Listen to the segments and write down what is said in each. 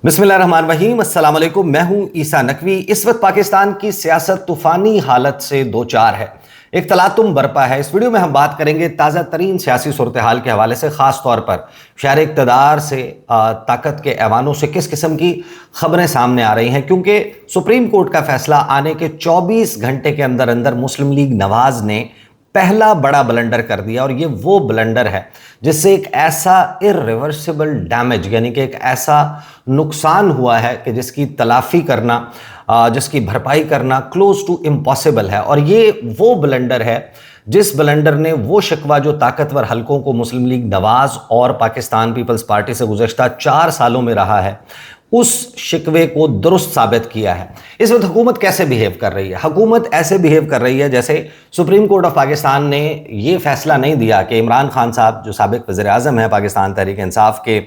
बिस्मिल्लाहिर्रहमानिर्रहीम, अस्सलाम वालेकुम। मैं हूं ईसा नकवी। इस वक्त पाकिस्तान की सियासत तूफानी हालत से दो चार है, एक तलातुम बरपा है। इस वीडियो में हम बात करेंगे ताज़ा तरीन सियासी सूरत हाल के हवाले से, ख़ास तौर पर शहर इक़्तिदार से ताकत के ऐवानों से किस किस्म की खबरें सामने आ रही हैं, क्योंकि सुप्रीम कोर्ट का फैसला आने के 24 घंटे के अंदर अंदर मुस्लिम लीग नवाज ने पहला बड़ा ब्लंडर कर दिया। और ये वो ब्लंडर है जिससे एक ऐसा इर्रिवर्सिबल डैमेज, यानी कि एक ऐसा नुकसान हुआ है कि जिसकी तलाफी करना, जिसकी भरपाई करना क्लोज टू इम्पॉसिबल है। और ये वो ब्लंडर है जिस ब्लंडर ने वो शिकवा जो ताकतवर हलकों को मुस्लिम लीग नवाज और पाकिस्तान पीपल्स पार्टी से गुज़श्ता 4 सालों में रहा है, उस शिकवे को दुरुस्त साबित किया है। इस वक्त हुकूमत कैसे बिहेव कर रही है? हुकूमत ऐसे बिहेव कर रही है जैसे सुप्रीम कोर्ट ऑफ पाकिस्तान ने ये फैसला नहीं दिया कि इमरान खान साहब, जो साबिक वज़ीर आज़म हैं, पाकिस्तान तहरीक इंसाफ के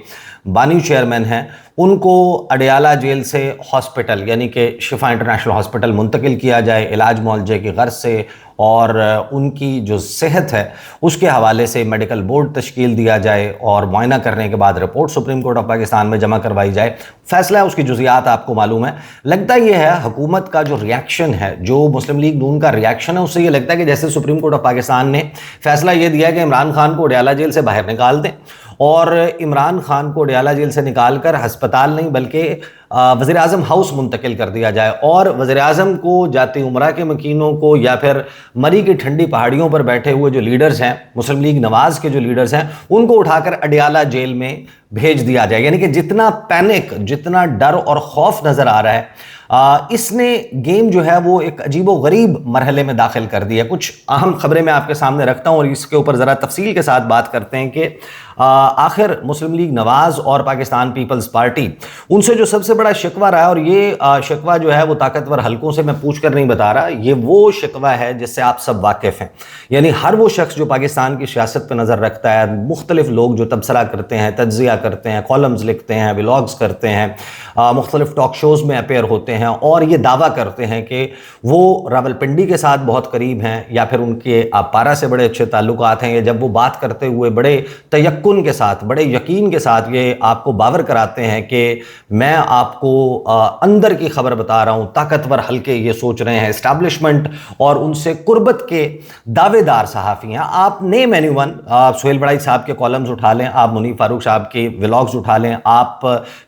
बानी चेयरमैन हैं, उनको अडियाला जेल से हॉस्पिटल यानी कि शिफा इंटरनेशनल हॉस्पिटल मुंतकिल किया जाए इलाज मुआवजे की गर्ज से, और उनकी जो सेहत है उसके हवाले से मेडिकल बोर्ड तश्कील दिया जाए और मुआयना करने के बाद report supreme court of Pakistan में जमा करवाई जाए। फैसला है, उसकी जुज़ियात आपको मालूम है। लगता यह है हुकूमत का जो रिएक्शन है, जो मुस्लिम लीग नून का रिएक्शन है, उससे ये लगता है कि जैसे सुप्रीम कोर्ट ऑफ पाकिस्तान ने फैसला ये दिया कि इमरान खान को अडियाला जेल से बाहर निकाल दें, और इमरान खान को अडियाला जेल से निकाल कर हस्पताल नहीं बल्कि वज़ीर आज़म हाउस मुंतकिल कर दिया जाए, और वज़ीर आज़म को, जाती उमरा के मकीनों को, या फिर मरी की ठंडी पहाड़ियों पर बैठे हुए जो लीडर्स हैं, मुस्लिम लीग नवाज के जो लीडर्स हैं, उनको उठाकर अडियाला जेल में भेज दिया जाए। यानी कि जितना पैनिक, जितना डर और खौफ नज़र आ रहा है, इसने गेम जो है वो एक अजीबो गरीब मरहले में दाखिल कर दिया। कुछ अहम खबरें मैं आपके सामने रखता हूं और इसके ऊपर ज़रा तफसील के साथ बात करते हैं कि आखिर मुस्लिम लीग नवाज और पाकिस्तान पीपल्स पार्टी, उनसे जो सबसे बड़ा शिकवा रहा है, और ये शिकवा जो है वो ताकतवर हलकों से मैं पूछ कर नहीं बता रहा, ये वो शिकवा है जिससे आप सब वाकिफ़ हैं। यानी हर वो शख्स जो पाकिस्तान की सियासत पर नज़र रखता है, मुख्तलिफ लोग जो तबसरा करते हैं, तज्ज़िया करते हैं, कॉलम्स लिखते हैं, व्लॉग्स करते हैं, मुख्तलिफ टॉक शोज़ में अपेयर होते हैं और ये दावा करते हैं कि वो रावलपिंडी के साथ बहुत करीब हैं, या फिर उनके पारा से बड़े अच्छे ताल्लुकात हैं, या जब वो बात करते हुए बड़े तयक्कुन के साथ, बड़े यकीन के साथ ये आपको बावर कराते हैं कि मैं आपको अंदर की खबर बता रहा हूँ, ताकतवर हल्के ये सोच रहे हैं, एस्टैब्लिशमेंट और उनसे कुर्बत के दावेदार सहाफ़ी हैं। आप नेम एनीवन, सुहेल बड़ाई साहब के कॉलम्स उठा लें, आप मुनीफ फारूक साहब के व्लॉग्स उठा लें, आप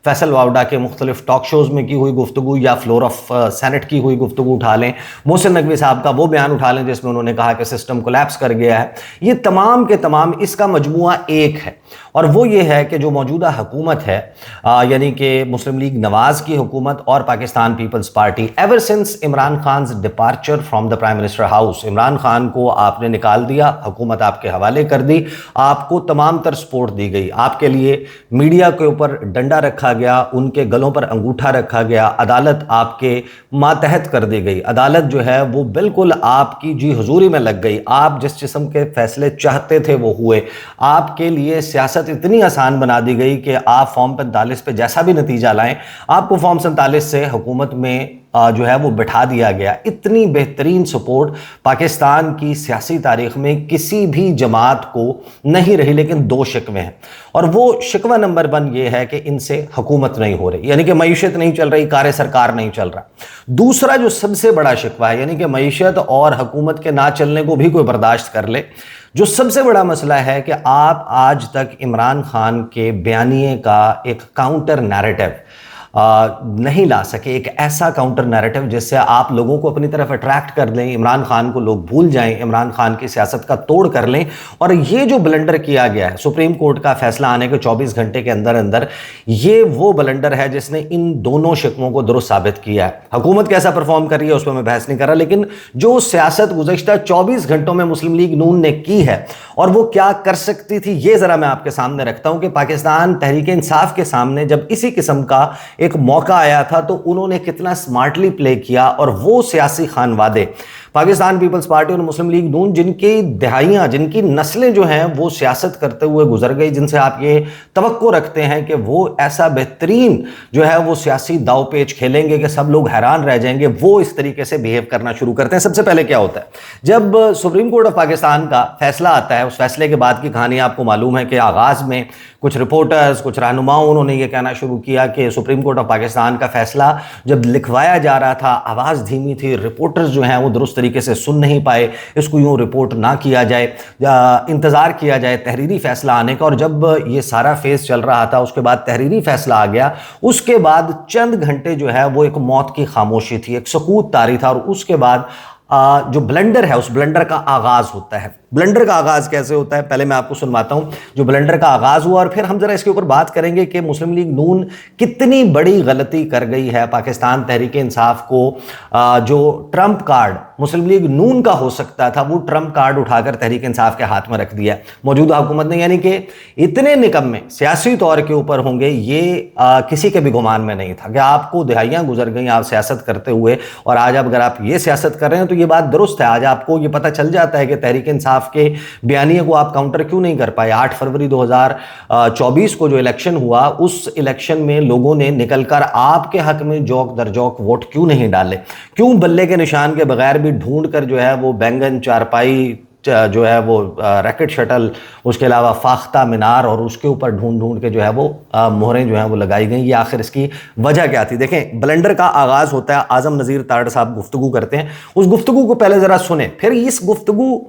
फैसल वावडा के मुख्तलिफ टॉक शोज़ में की हुई गुफ्तगू या फ्लोर ऑफ सेनेट की हुई गुफ्तगू उठा लें, मोहसिन नकवी साहब का वो बयान उठा लें जिसमें उन्होंने कहा कि सिस्टम कोलैप्स कर गया है। ये तमाम के तमाम इसका मजमुआ एक है, और वो ये है कि जो मौजूदा हुकूमत है, यानी कि मुस्लिम लीग नवाज की हुकूमत और Pakistan Peoples Party, ever since Imran Khan's departure from the prime minister house, Imran Khan को आपने निकाल दिया, हुकूमत आपके हवाले कर दी, आपको तमाम तर सपोर्ट दी गई, आपके लिए मीडिया के ऊपर डंडा रखा गया, उनके गलों पर अंगूठा रखा गया, अदालत आपके मातहत कर दी गई, अदालत जो है वो बिल्कुल आपकी जी हुजूरी में लग गई, आप जिस किस्म के फैसले चाहते थे वो हुए, आपके लिए सियासत इतनी आसान बना दी गई कि आप फॉर्म 45 पे जैसा भी नतीजा लाएं, आपको फॉर्म 47 से हुकूमत में जो है वो बिठा दिया गया। इतनी बेहतरीन सपोर्ट पाकिस्तान की सियासी तारीख में किसी भी जमात को नहीं रही। लेकिन दो शिकवे हैं, और वो शिकवा नंबर 1 ये है कि इनसे हुकूमत नहीं हो रही, यानी कि मईशत नहीं चल रही, कार्य सरकार नहीं चल रहा। दूसरा जो सबसे बड़ा शिकवा है, यानी कि मईशत और हुकूमत के ना चलने को भी कोई बर्दाश्त कर ले, जो सबसे बड़ा मसला है कि आप आज तक इमरान खान के बयानिए का एक काउंटर नैरेटिव नहीं ला सके, एक ऐसा काउंटर नैरेटिव जिससे आप लोगों को अपनी तरफ अट्रैक्ट कर लें, इमरान खान को लोग भूल जाएं, इमरान खान की सियासत का तोड़ कर लें। और ये जो ब्लंडर किया गया है सुप्रीम कोर्ट का फैसला आने के 24 घंटे के अंदर अंदर, ये वो ब्लंडर है जिसने इन दोनों शिकवों को दुरुस्त साबित किया है। हुकूमत कैसा परफॉर्म कर रही है उस पर मैं बहस नहीं कर रहा, लेकिन जो सियासत गुज़श्ता 24 घंटों में मुस्लिम लीग नून ने की है और वो क्या कर सकती थी, ये ज़रा मैं आपके सामने रखता हूँ कि पाकिस्तान तहरीक इंसाफ के सामने जब इसी किस्म का एक मौका आया था तो उन्होंने कितना स्मार्टली प्ले किया, और वो सियासी खानवादे पाकिस्तान पीपल्स पार्टी और मुस्लिम लीग नून, जिनकी दहाइयाँ, जिनकी नस्लें जो हैं वो सियासत करते हुए गुजर गई, जिनसे आप ये तवक्को रखते हैं कि वो ऐसा बेहतरीन जो है वो सियासी दाव पेच खेलेंगे कि सब लोग हैरान रह जाएंगे, वो इस तरीके से बिहेव करना शुरू करते हैं। सबसे पहले क्या होता है, जब सुप्रीम कोर्ट ऑफ पाकिस्तान का फैसला आता है, उस फैसले के बाद की कहानी आपको मालूम है कि आगाज में कुछ रिपोर्टर्स, कुछ रहनुमाओं, उन्होंने ये कहना शुरू किया कि सुप्रीम कोर्ट ऑफ पाकिस्तान का फैसला जब लिखवाया जा रहा था आवाज़ धीमी थी, रिपोर्टर्स जो हैं वो दुरुस्त तरीके से सुन नहीं पाए, इसको यूँ रिपोर्ट ना किया जाए, इंतज़ार किया जाए तहरीरी फैसला आने का। और जब ये सारा फेज़ चल रहा था, उसके बाद तहरीरी फैसला आ गया, उसके बाद चंद घंटे जो है वो एक मौत की खामोशी थी, एक सकूत तारी था। और उसके बाद जो ब्लंडर है, उस ब्लंडर का आगाज होता है। ब्लंडर का आगाज कैसे होता है, पहले मैं आपको सुनवाता हूं जो ब्लंडर का आगाज हुआ, और फिर हम जरा इसके ऊपर बात करेंगे कि मुस्लिम लीग नून कितनी बड़ी गलती कर गई है पाकिस्तान तहरीक इंसाफ को। जो ट्रंप कार्ड मुस्लिम लीग नून का हो सकता था, वो ट्रंप कार्ड उठाकर तहरीक इंसाफ के हाथ में रख दिया मौजूदा हुकूमत ने। यानी कि इतने निकम्मे सियासी तौर के ऊपर होंगे, ये किसी के भी गुमान में नहीं था कि आपको दिहाइयां गुजर गई आप सियासत करते हुए, और आज अगर आप ये सियासत कर रहे हैं तो ये बात दुरुस्त है। आज आपको ये पता चल जाता है कि तहरीक इंसाफ के बयानिए को आप काउंटर क्यों नहीं कर पाए। 8 फरवरी 2024 को जो इलेक्शन हुआ, उस इलेक्शन में लोगों ने निकलकर आपके हक में जौक दर जौक वोट क्यों नहीं डाले, क्यों बल्ले के निशान के बगैर भी ढूंढ कर जो है वो बैंगन, चारपाई, जो है वो रैकेट शटल, उसके अलावा फाख्ता मीनार, और उसके ऊपर ढूंढ ढूंढ के जो है वो मोहरें जो हैं वो लगाई गई। ये आखिर इसकी वजह क्या थी? देखें, ब्लंडर का आगाज होता है, आजम नज़ीर तारड़ साहब गुफ्तगू करते हैं, उस गुफ्तगू को पहले ज़रा सुने, फिर इस गुफ्तगू,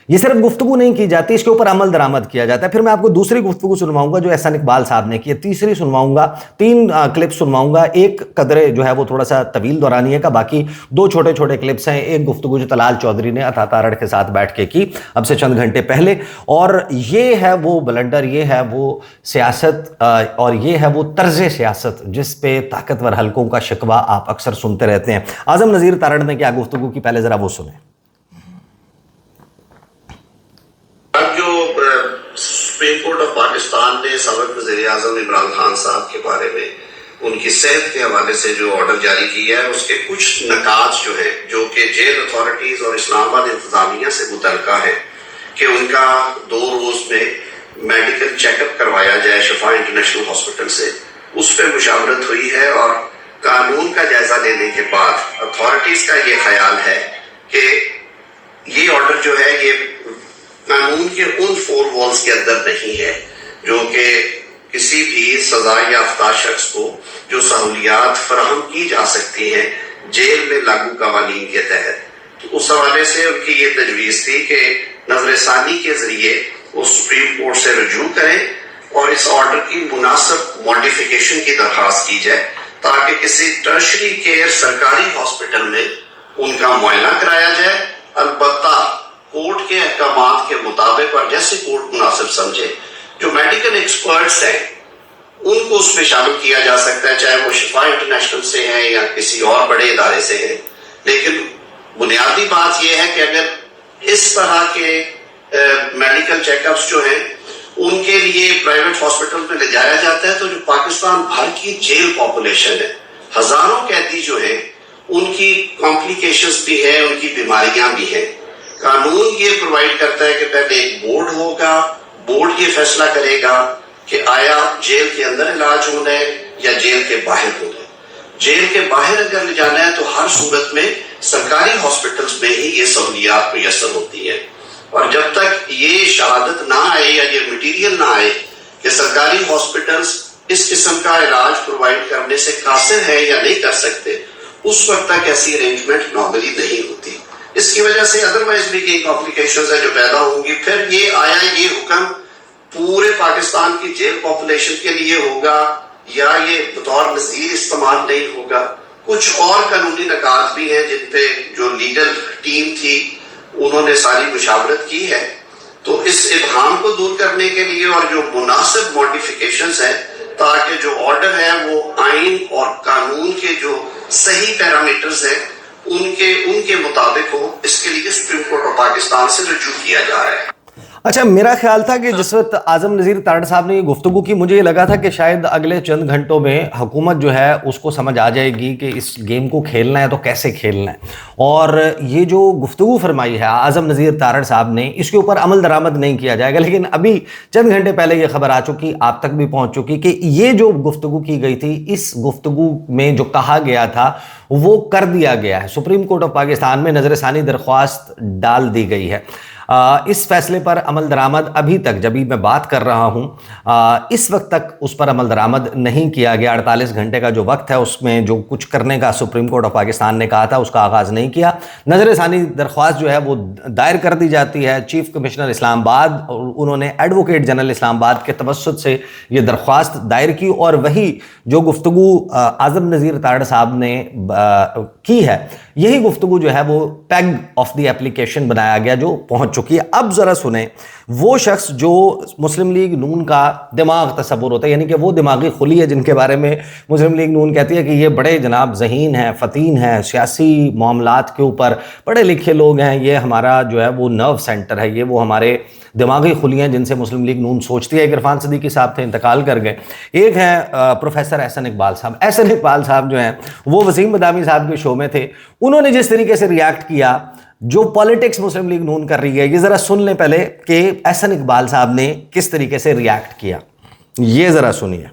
ये सिर्फ गुफ्तगू नहीं की जाती, इसके ऊपर अमल दरामद किया जाता है। फिर मैं आपको दूसरी गुफ्तगू सुनवाऊंगा जो एहसान इकबाल साहब ने की है, तीसरी सुनवाऊंगा, 3 क्लिप सुनवाऊंगा, एक कदरे जो है वो थोड़ा सा तवील दौरानिए का, बाकी 2 छोटे छोटे क्लिप्स हैं। एक गुफ्तगू जो तलाल चौधरी ने अता तारड़ के साथ बैठ के की अब से चंद घंटे पहले, और ये है वो ब्लंडर, ये है वो सियासत, और ये है वो तर्ज सियासत जिस पे ताकतवर हलकों का शिकवा आप अक्सर सुनते रहते हैं। आजम नज़ीर तारड़ ने क्या गुफ्तगू की, पहले जरा वो सुने। सुप्रीम कोर्ट ऑफ पाकिस्तान ने सबक वज़ीर आज़म इमरान खान साहब के बारे में उनकी सेहत के हवाले से जो ऑर्डर जारी किया है, उसके कुछ नकात जो है, जो कि जेल अथॉरिटीज़ और इस्लामाबाद इंतजामिया से मुतल्लिका है कि उनका 2 रोज़ में मेडिकल चेकअप करवाया जाए शफा इंटरनेशनल हॉस्पिटल से, उस पर मुशावरत हुई है। और कानून का जायजा लेने के बाद अथॉरिटीज़ का ये ख्याल है कि ये ऑर्डर जो है ये कानून के उन 4 वॉल्स के अंदर नहीं है जो कि किसी भी सजा याफ्ता शख्स को जो सहूलियात फराहम की जा सकती हैं जेल में लागू कवानीन के तहत। तो उस हवाले से उनकी ये तजवीज़ थी कि नजरसानी के जरिए वो सुप्रीम कोर्ट से रजू करें और इस ऑर्डर की मुनासिब मॉडिफिकेशन की दरख्वास्त की जाए, ताकि किसी टर्शरी केयर सरकारी हॉस्पिटल में उनका मुआयना कराया जाए। अलबत्ता कोर्ट के अहकामात के मुताबिक और जैसे कोर्ट मुनासिब समझे, जो मेडिकल एक्सपर्ट्स हैं उनको उसमें शामिल किया जा सकता है, चाहे वो शिफा इंटरनेशनल से हैं या किसी और बड़े इदारे से हैं। लेकिन बुनियादी बात यह है कि अगर इस तरह के मेडिकल चेकअप्स जो हैं उनके लिए प्राइवेट हॉस्पिटल में ले जाया जाता है, तो जो पाकिस्तान भर की जेल पॉपुलेशन है, हजारों कैदी जो है, उनकी कॉम्प्लिकेशंस भी है, उनकी बीमारियां भी हैं। कानून ये प्रोवाइड करता है कि पहले एक बोर्ड होगा, बोर्ड ये फैसला करेगा कि आया जेल के अंदर इलाज होना है या जेल के बाहर होना है। जेल के बाहर अगर ले जाना है तो हर सूरत में सरकारी हॉस्पिटल्स में ही ये सहूलियात मुयस्सर होती है। और जब तक ये शहादत ना आए या ये मटीरियल ना आए कि सरकारी हॉस्पिटल्स इस किस्म का इलाज प्रोवाइड करने से कासिर है या नहीं कर सकते, उस वक्त तक ऐसी अरेंजमेंट नॉर्मली नहीं होती। इसकी वजह से अदरवाइज भी कई कॉम्प्लिकेशंस है जो पैदा होंगी। फिर ये आया, ये हुक्म पूरे पाकिस्तान की जेल पॉपुलेशन के लिए होगा या ये बतौर नज़ीर इस्तेमाल नहीं होगा। कुछ और कानूनी नकात भी हैं जिन पे जो लीगल टीम थी उन्होंने सारी मुशावरत की है। तो इस इब्हाम को दूर करने के लिए और जो मुनासिब मॉडिफिकेशंस हैं, ताकि जो ऑर्डर है वो आइन और कानून के जो सही पैरामीटर्स हैं उनके मुताबिक हो, इसके लिए सुप्रीम कोर्ट ऑफ पाकिस्तान से रजू किया जा रहा है। اچھا، میرا خیال تھا کہ جس وقت اعظم نذیر تارڑ صاحب نے یہ گفتگو کی، مجھے یہ لگا تھا کہ شاید اگلے چند گھنٹوں میں حکومت جو ہے اس کو سمجھ آ جائے گی کہ اس گیم کو کھیلنا ہے تو کیسے کھیلنا ہے، اور یہ جو گفتگو فرمائی ہے اعظم نذیر تارڑ صاحب نے، اس کے اوپر عمل درآمد نہیں کیا جائے گا. لیکن ابھی چند گھنٹے پہلے یہ خبر آ چکی، آپ تک بھی پہنچ چکی، کہ یہ جو گفتگو کی گئی تھی، اس گفتگو میں جو کہا گیا تھا وہ کر دیا گیا ہے. سپریم کورٹ آف پاکستان میں نظر ثانی درخواست ڈال دی گئی ہے. اس فیصلے پر عمل درآمد ابھی تک جبھی میں بات کر رہا ہوں اس وقت تک اس پر عمل درآمد نہیں کیا گیا. 48 گھنٹے کا جو وقت ہے اس میں جو کچھ کرنے کا سپریم کورٹ آف پاکستان نے کہا تھا اس کا آغاز نہیں کیا. نظر ثانی درخواست جو ہے وہ دائر کر دی جاتی ہے. چیف کمشنر اسلام آباد، انہوں نے ایڈوکیٹ جنرل اسلام آباد کے توسط سے یہ درخواست دائر کی، اور وہی جو گفتگو اعظم نذیر تارڑ صاحب نے کی ہے، یہی گفتگو جو ہے وہ پیگ آف دی اپلیکیشن بنایا گیا جو پہنچ چکی ہے. اب ذرا سنیں، وہ شخص جو مسلم لیگ نون کا دماغ تصور ہوتا ہے، یعنی کہ وہ دماغی خلی ہے جن کے بارے میں مسلم لیگ نون کہتی ہے کہ یہ بڑے جناب ذہین ہیں، فطین ہیں، سیاسی معاملات کے اوپر پڑھے لکھے لوگ ہیں، یہ ہمارا جو ہے وہ نرو سینٹر ہے، یہ وہ ہمارے دماغی خلیاں جن سے مسلم لیگ نون سوچتی ہے. ایک عرفان صدیقی صاحب تھے، انتقال کر گئے. ایک ہیں پروفیسر احسن اقبال صاحب. احسن اقبال صاحب جو ہیں وہ وسیم مدامی صاحب کے شو میں تھے. انہوں نے جس طریقے سے ریاکٹ کیا، جو پالیٹکس مسلم لیگ نون کر رہی ہے، یہ ذرا سن لیں پہلے کہ احسن اقبال صاحب نے کس طریقے سے ریاکٹ کیا. یہ ذرا سنیے.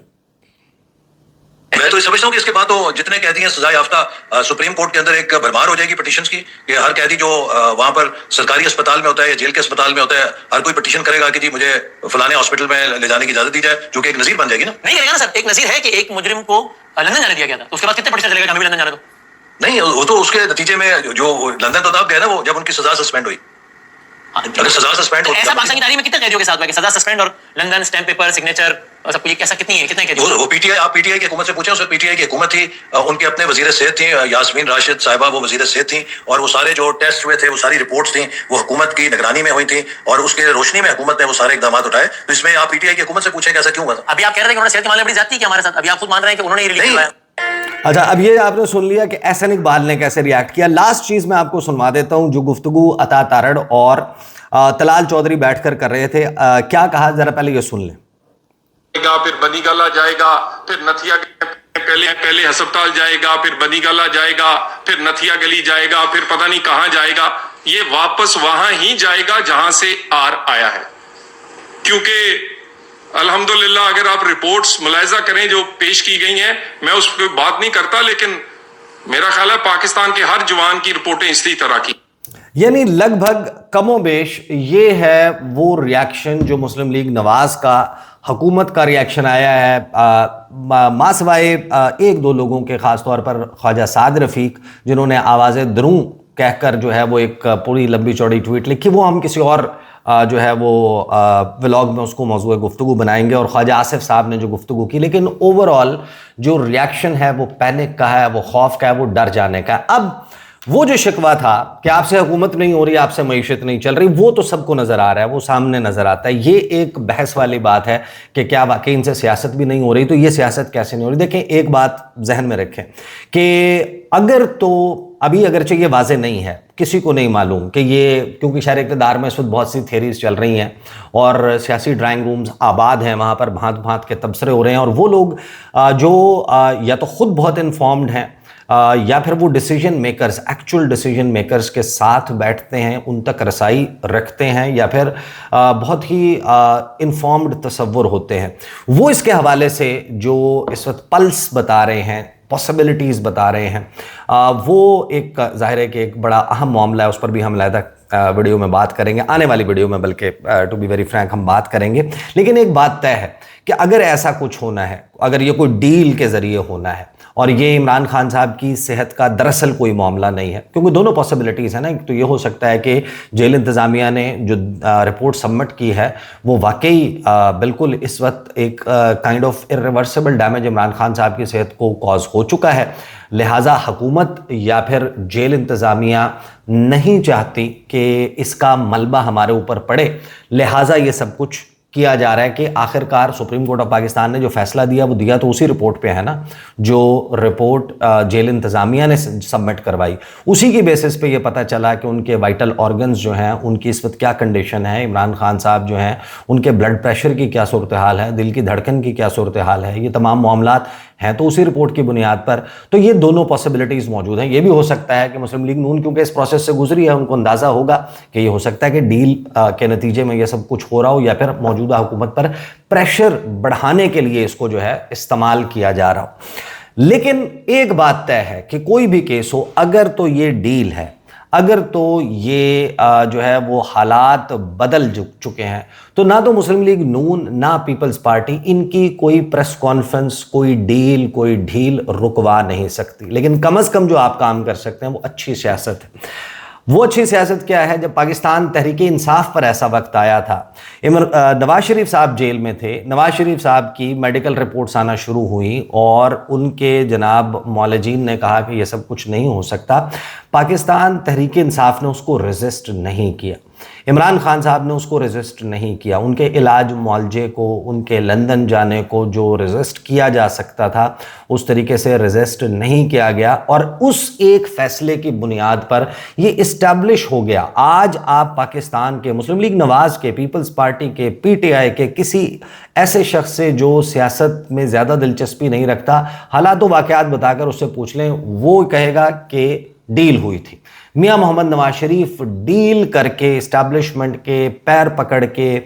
میں تو سمجھتا ہوں کہ اس کے بعد تو جتنے قیدی ہیں سزا یافتہ، سپریم کورٹ کے اندر ایک بھرمار ہو جائے گی پٹیشنز کی، کہ ہر قیدی جو وہاں پر سرکاری اسپتال میں ہوتا ہے یا جیل کے اسپتال میں ہوتا ہے، ہر کوئی پٹیشن کرے گا کہ جی مجھے فلانے ہاسپٹل میں لے جانے کی اجازت دی جائے، جو کہ ایک نظیر بن جائے گی نا. نہیں کرے گا نا سر. ایک نظیر ہے کہ ایک مجرم کو لندن جانے دیا گیا تھا، تو اس کے بعد کتنے پٹیشن چلے گا کہ ہمیں بھی لندن جانے دو؟ نہیں، وہ تو اس کے نتیجے میں جو لندن تو تب گئے نا، وہ جب ان کی سزا سسپینڈ ہوئی. اگر سزا سسپینڈ ایسا پاکستان کی تاریخ میں کتنے قیدیوں کے ساتھ ہوا کہ سزا سسپینڈ اور لندن اسٹیمپ پیپر سگنیچر اور سب کچھ ایسا کتنے قیدی؟ وہ پی ٹی آئی، آپ پی ٹی آئی کی حکومت سے پوچھیں، اس وقت پی ٹی آئی کی حکومت تھی، ان کے اپنے وزیر صحت تھیں یاسمین راشد صاحبہ، وہ وزیر صحت تھیں، اور وہ سارے جو ٹیسٹ ہوئے تھے، وہ ساری رپورٹس تھیں، وہ حکومت کی نگرانی میں ہوئی تھیں، اور اس کے روشنی میں حکومت نے وہ سارے اقدامات اٹھائے. تو اس میں آپ پی ٹی آئی کی حکومت سے پوچھیں کہ ایسا کیوں ہوا. ابھی آپ کہہ رہے ہیں کہ انہوں نے صحت کے معاملے میں بڑی زیادتی کی ہمارے ساتھ، ابھی آپ خود مان رہے ہیں کہ انہوں نے یہ ریلیز کیا. اچھا، اب یہ آپ نے سن لیا کہ احسن اقبال نے کیسے ریاکٹ کیا. لاسٹ چیز میں آپ کو سنوا دیتا ہوں جو گفتگو عطا تارڑ اور طلال چودھری بیٹھ کر رہے تھے. کیا کہا ذرا پہلے یہ سن لیں. پھر بنی گالا جائے گا، پھر نتھیا پہلے ہسپتال جائے گا، پھر بنی گالا جائے گا، پھر نتھیا گلی جائے گا، پھر پتہ نہیں کہاں جائے گا. یہ واپس وہاں ہی جائے گا جہاں سے آیا ہے. کیونکہ الحمدللہ اگر آپ رپورٹس ملاحظہ کریں جو پیش کی گئی ہیں، میں اس پہ بات نہیں کرتا، لیکن میرا خیال ہے پاکستان کے ہر جوان کی رپورٹیں اسی طرح کی، یعنی لگ بھگ کم و بیش یہ ہے وہ ریاکشن جو مسلم لیگ نواز کا، حکومت کا ریاکشن آیا ہے. ماں سوائے ایک دو لوگوں کے، خاص طور پر خواجہ سعد رفیق، جنہوں نے آواز دروں کہہ کر جو ہے وہ ایک پوری لمبی چوڑی ٹویٹ لکھی. وہ ہم کسی اور جو ہے وہ ولاگ میں اس کو موضوع گفتگو بنائیں گے، اور خواجہ آصف صاحب نے جو گفتگو کی. لیکن اوورآل جو ریاکشن ہے وہ پینک کا ہے، وہ خوف کا ہے، وہ ڈر جانے کا ہے. اب وہ جو شکوہ تھا کہ آپ سے حکومت نہیں ہو رہی، آپ سے معیشت نہیں چل رہی، وہ تو سب کو نظر آ رہا ہے، وہ سامنے نظر آتا ہے. یہ ایک بحث والی بات ہے کہ کیا واقعی ان سے سیاست بھی نہیں ہو رہی، تو یہ سیاست کیسے نہیں ہو رہی. دیکھیں، ایک بات ذہن میں رکھیں کہ اگر تو ابھی اگرچہ یہ واضح نہیں ہے، کسی کو نہیں معلوم کہ یہ، کیونکہ شہر اقتدار میں اس وقت بہت سی تھیریز چل رہی ہیں اور سیاسی ڈرائنگ رومز آباد ہیں، وہاں پر بھانت بھانت کے تبصرے ہو رہے ہیں، اور وہ لوگ جو یا تو خود بہت انفارمڈ ہیں یا پھر وہ decision makers, actual decision makers کے ساتھ بیٹھتے ہیں، ان تک رسائی رکھتے ہیں، یا پھر بہت ہی انفارمڈ تصور ہوتے ہیں، وہ اس کے حوالے سے جو اس وقت پلس بتا رہے ہیں، پاسبلٹیز بتا رہے ہیں، وہ ایک ظاہر ہے کہ ایک بڑا اہم معاملہ ہے. اس پر بھی ہم علیحدہ ویڈیو میں بات کریں گے، آنے والی ویڈیو میں، بلکہ ٹو بی ویری فرینک ہم بات کریں گے. لیکن ایک بات طے ہے کہ اگر ایسا کچھ ہونا ہے، اگر یہ کوئی ڈیل کے ذریعے ہونا ہے، اور یہ عمران خان صاحب کی صحت کا دراصل کوئی معاملہ نہیں ہے، کیونکہ دونوں پاسبلٹیز ہیں نا. ایک تو یہ ہو سکتا ہے کہ جیل انتظامیہ نے جو رپورٹ سبمٹ کی ہے وہ واقعی بالکل اس وقت ایک kind of irreversible damage Imran Khan صاحب کی صحت کو کاز ہو چکا ہے، لہٰذا حکومت یا پھر جیل انتظامیہ نہیں چاہتی کہ اس کا ملبہ ہمارے اوپر پڑے، لہٰذا یہ سب کچھ کیا جا رہا ہے کہ آخرکار سپریم کورٹ آف پاکستان نے جو فیصلہ دیا وہ دیا تو اسی رپورٹ پہ ہے نا، جو رپورٹ جیل انتظامیہ نے سبمٹ کروائی، اسی کی بیسس پہ یہ پتہ چلا کہ ان کے وائٹل آرگنز جو ہیں ان کی اس وقت کیا کنڈیشن ہے، عمران خان صاحب جو ہیں ان کے بلڈ پریشر کی کیا صورتحال ہے، دل کی دھڑکن کی کیا صورتحال ہے، یہ تمام معاملات ہیں تو اسی رپورٹ کی بنیاد پر تو یہ دونوں پاسبلٹیز موجود ہیں۔ یہ بھی ہو سکتا ہے کہ مسلم لیگ نون کیونکہ اس پروسیس سے گزری ہے، ان کو اندازہ ہوگا کہ یہ ہو سکتا ہے کہ ڈیل کے نتیجے میں یہ سب کچھ ہو رہا ہو، یا پھر موجودہ حکومت پر پریشر بڑھانے کے لیے اس کو جو ہے استعمال کیا جا رہا ہو۔ لیکن ایک بات طے ہے کہ کوئی بھی کیس ہو، اگر تو یہ ڈیل ہے، اگر تو یہ جو ہے وہ حالات بدل چکے ہیں، تو نہ تو مسلم لیگ نون نہ پیپلز پارٹی ان کی کوئی پریس کانفرنس، کوئی ڈیل، کوئی ڈھیل رکوا نہیں سکتی۔ لیکن کم از کم جو آپ کام کر سکتے ہیں وہ اچھی سیاست ہے۔ وہ اچھی سیاست کیا ہے؟ جب پاکستان تحریک انصاف پر ایسا وقت آیا تھا، نواز شریف صاحب جیل میں تھے، نواز شریف صاحب کی میڈیکل رپورٹس آنا شروع ہوئیں اور ان کے جناب معالجین نے کہا کہ یہ سب کچھ نہیں ہو سکتا، پاکستان تحریک انصاف نے اس کو ریزسٹ نہیں کیا، عمران خان صاحب نے اس کو ریزسٹ نہیں کیا، ان کے علاج معالجے کو، ان کے لندن جانے کو جو ریزسٹ کیا جا سکتا تھا اس طریقے سے ریزسٹ نہیں کیا گیا، اور اس ایک فیصلے کی بنیاد پر یہ اسٹیبلش ہو گیا۔ آج آپ پاکستان کے مسلم لیگ نواز کے، پیپلز پارٹی کے، پی ٹی آئی کے کسی ایسے شخص سے جو سیاست میں زیادہ دلچسپی نہیں رکھتا، حالات و واقعات بتا کر اس سے پوچھ لیں، وہ کہے گا کہ ڈیل ہوئی تھی۔ میاں محمد نواز شریف ڈیل کر کے اسٹیبلشمنٹ کے پیر پکڑ کے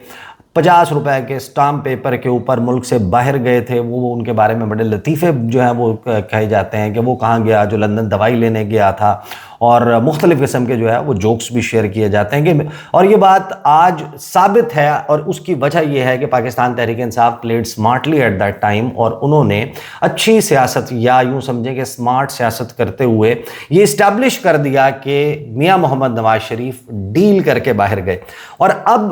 50 روپے کے اسٹامپ پیپر کے اوپر ملک سے باہر گئے تھے۔ وہ ان کے بارے میں بڑے لطیفے جو ہیں وہ کہے جاتے ہیں کہ وہ کہاں گیا، جو لندن دوائی لینے گیا تھا، اور مختلف قسم کے جو ہے وہ جوکس بھی شیئر کیے جاتے ہیں کہ، اور یہ بات آج ثابت ہے، اور اس کی وجہ یہ ہے کہ Pakistan Tehreek Insaf played smartly at that time, اور انہوں نے اچھی سیاست، یا یوں سمجھیں کہ سمارٹ سیاست کرتے ہوئے یہ اسٹیبلش کر دیا کہ میاں محمد نواز شریف ڈیل کر کے باہر گئے۔ اور اب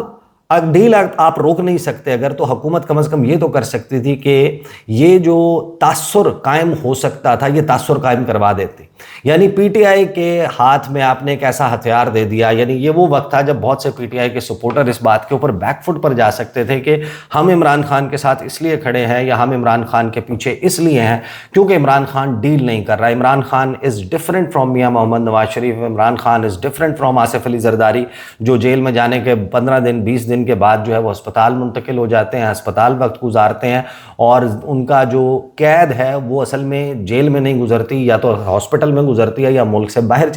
ڈیل آپ روک نہیں سکتے، اگر تو حکومت کم از کم یہ تو کر سکتی تھی کہ یہ جو تاثر قائم ہو سکتا تھا یہ تاثر قائم کروا دیتی۔ یعنی پی ٹی آئی کے ہاتھ میں آپ نے ایک ایسا ہتھیار دے دیا، یعنی یہ وہ وقت تھا جب بہت سے پی ٹی آئی کے سپورٹر اس بات کے اوپر بیک فٹ پر جا سکتے تھے کہ ہم عمران خان کے ساتھ اس لیے کھڑے ہیں، یا ہم عمران خان کے پیچھے اس لیے ہیں کیونکہ عمران خان ڈیل نہیں کر رہا۔ Imran Khan is different from Mian Muhammad Nawaz Sharif, Imran Khan is different from Asif Ali Zardari, جو جیل میں جانے کے 15 دن 20 دن کے بعد جو ہے وہ ہسپتال منتقل ہو جاتے ہیں، ہسپتال وقت گزارتے ہیں، اور ان کا جو قید ہے وہ اصل میں جیل میں نہیں گزرتی، یا تو ہاسپٹل میں گزرتی ہے یا ملک سے باہر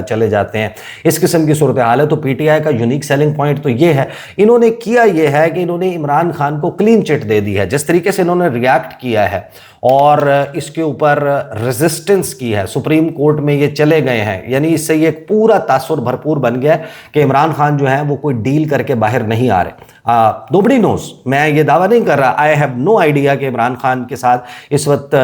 چلے جاتے ہیں۔ اس قسم کی صورتحال ہے۔ تو پی ٹی آئی کا یونیک سیلنگ پوائنٹ تو یہ ہے، انہوں نے کیا یہ ہے کہ انہوں نے عمران خان کو کلین چٹ دے دی ہے، جس طریقے سے انہوں نے ریاکٹ کیا ہے اور اس کے اوپر ریزسٹنس کی ہے، سپریم کورٹ میں یہ چلے گئے ہیں، یعنی اس سے یہ ایک پورا تاثر بھرپور بن گیا کہ عمران خان جو ہے وہ کوئی ڈیل کر کے باہر نہیں آ رہے۔ nobody knows، میں یہ دعویٰ نہیں کر رہا، I have no idea کہ عمران خان کے ساتھ اس وقت،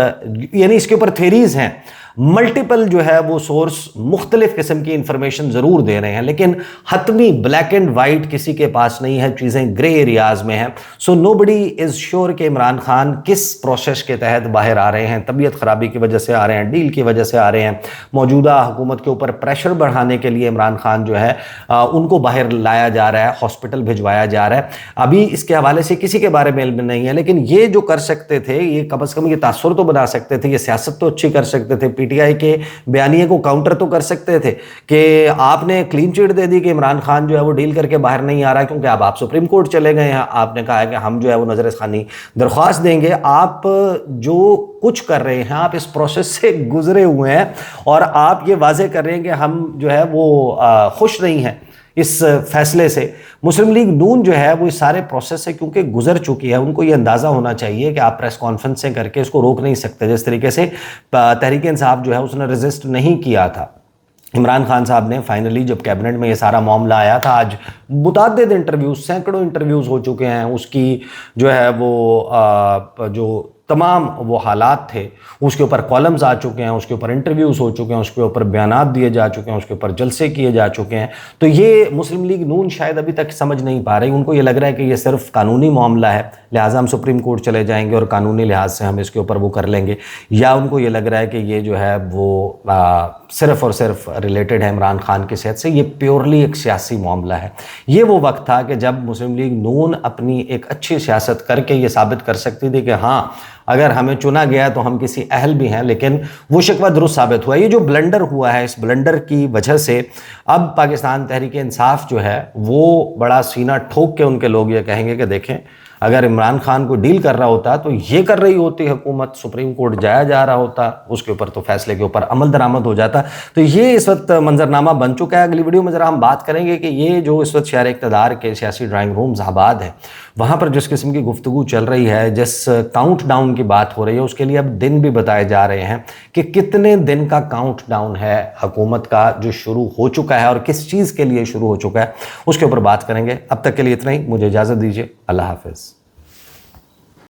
یعنی اس کے اوپر تھیریز ہیں، ملٹیپل جو ہے وہ سورس مختلف قسم کی انفارمیشن ضرور دے رہے ہیں، لیکن حتمی بلیک اینڈ وائٹ کسی کے پاس نہیں ہے، چیزیں گرے ایریاز میں ہیں۔ سو nobody is sure کہ عمران خان کس پروسیس کے تحت باہر آ رہے ہیں، طبیعت خرابی کی وجہ سے آ رہے ہیں، ڈیل کی وجہ سے آ رہے ہیں، موجودہ حکومت کے اوپر پریشر بڑھانے کے لیے عمران خان جو ہے ان کو باہر لایا جا رہا ہے، ہاسپٹل بھجوایا جا رہا ہے۔ ابھی اس کے حوالے سے کسی کے بارے میں علم نہیں ہے، لیکن یہ جو کر سکتے تھے، یہ کم از کم یہ تاثر تو بنا سکتے تھے، یہ سیاست تو اچھی کر سکتے تھے، پی ٹی آئی کے بیانیے کو کاؤنٹر تو کر سکتے تھے کہ آپ نے کلین چٹ دے دی کہ عمران خان جو ہے وہ ڈیل کر کے باہر نہیں آ رہا ہے، کیونکہ اب آپ سپریم کورٹ چلے گئے ہیں، آپ نے کہا ہے کہ ہم جو ہے وہ نظر ثانی درخواست دیں گے۔ آپ جو کچھ کر رہے ہیں، آپ اس پروسیس سے گزرے ہوئے ہیں، اور آپ یہ واضح کر رہے ہیں کہ ہم جو ہے وہ خوش نہیں ہیں اس فیصلے سے۔ مسلم لیگ نون جو ہے وہ اس سارے پروسیس سے کیونکہ گزر چکی ہے، ان کو یہ اندازہ ہونا چاہیے کہ آپ پریس کانفرنسیں کر کے اس کو روک نہیں سکتے، جس طریقے سے تحریک انصاف جو ہے اس نے ریزسٹ نہیں کیا تھا۔ عمران خان صاحب نے فائنلی جب کیبنٹ میں یہ سارا معاملہ آیا تھا، آج متعدد انٹرویوز، سینکڑوں انٹرویوز ہو چکے ہیں، اس کی جو ہے وہ جو तमाम वो हालात थे उसके ऊपर कॉलम्स आ चुके हैं, उसके ऊपर इंटरव्यूज़ हो चुके हैं, उसके ऊपर बयानात दिए जा चुके हैं, उसके ऊपर जलसे किए जा चुके हैं। तो ये मुस्लिम लीग नून शायद अभी तक समझ नहीं पा रही। उनको ये लग रहा है कि ये सिर्फ कानूनी मामला है, लिहाजा हम सुप्रीम कोर्ट चले जाएंगे और कानूनी लिहाज से हम इसके ऊपर वो कर लेंगे, या उनको ये लग रहा है कि ये जो है वो सिर्फ और सिर्फ रिलेटेड है इमरान खान की सेहत से, ये प्योरली एक सियासी मामला है। ये वो वक्त था कि जब मुस्लिम लीग नून अपनी एक अच्छी सियासत करके ये साबित कर सकती थी कि हाँ, अगर हमें चुना गया तो हम किसी अहल भी हैं, लेकिन वो शिकवा दुरुस्त साबित हुआ। ये जो ब्लंडर हुआ है, इस ब्लंडर की वजह से अब पाकिस्तान तहरीक इंसाफ जो है वो बड़ा सीना ठोक के उनके लोग ये कहेंगे कि देखें, अगर इमरान खान को डील कर रहा होता तो ये कर रही होती हुकूमत, सुप्रीम कोर्ट जाया जा रहा होता, उसके ऊपर तो फैसले के ऊपर अमल दरामद हो जाता। तो ये इस वक्त मंजरनामा बन चुका है। अगली वीडियो में ज़रा हम बात करेंगे कि ये जो इस वक्त शहर इक़्तिदार के सियासी ड्राइंग रूम्स आबाद है, वहाँ पर जिस किस्म की गुफ्तगू चल रही है, जिस काउंट डाउन की बात हो रही है, उसके लिए अब दिन भी बताए जा रहे हैं कि कितने दिन का काउंट डाउन है हुकूमत का जो शुरू हो चुका है और किस चीज़ के लिए शुरू हो चुका है, उसके ऊपर बात करेंगे। अब तक के लिए इतना ही, मुझे इजाज़त दीजिए, अल्लाह हाफ़िज़।